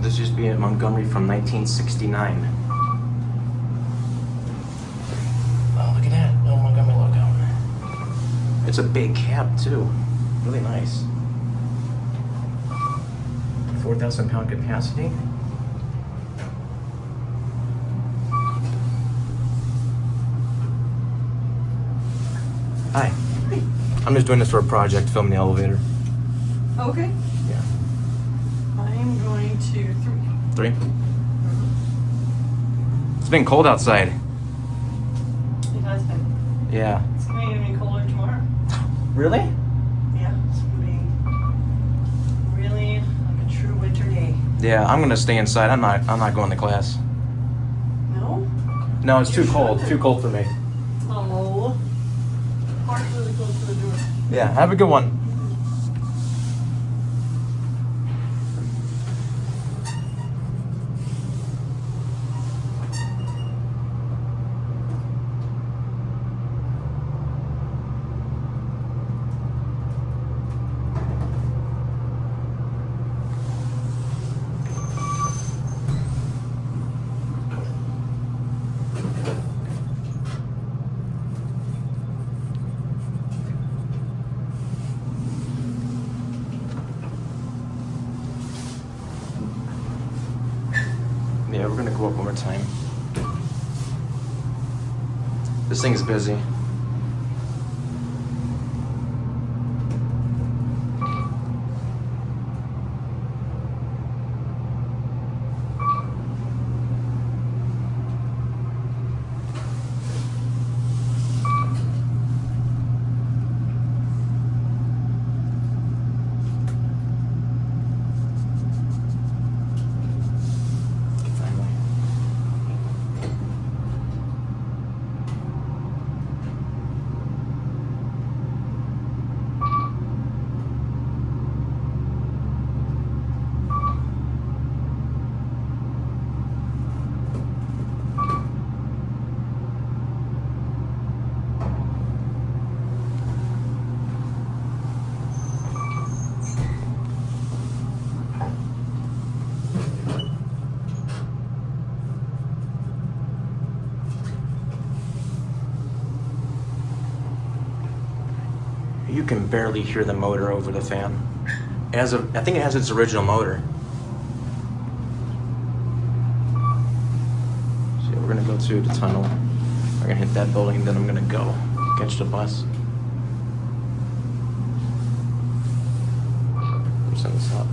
This used to be in Montgomery from 1969. Oh, look at that little Montgomery logo. It's a big cab too. Really nice. 4,000 pound capacity. Hi. I'm just doing this for a project, filming the elevator. Okay. Yeah. I'm going to 3. It's been cold outside. It has been. Yeah. It's going to be colder tomorrow. Really? Yeah, it's going to be really like a true winter day. Yeah, I'm gonna stay inside. I'm not going to class. No? No, it's You too cold. should. Too cold for me. Oh. Park really close to the door. Yeah, have a good one. Yeah, we're gonna go up one more time. This thing is busy. Finally. You can barely hear the motor over the fan. I think it has its original motor. So we're gonna go to the tunnel. We're gonna hit that building, then I'm gonna go catch the bus. Send this up.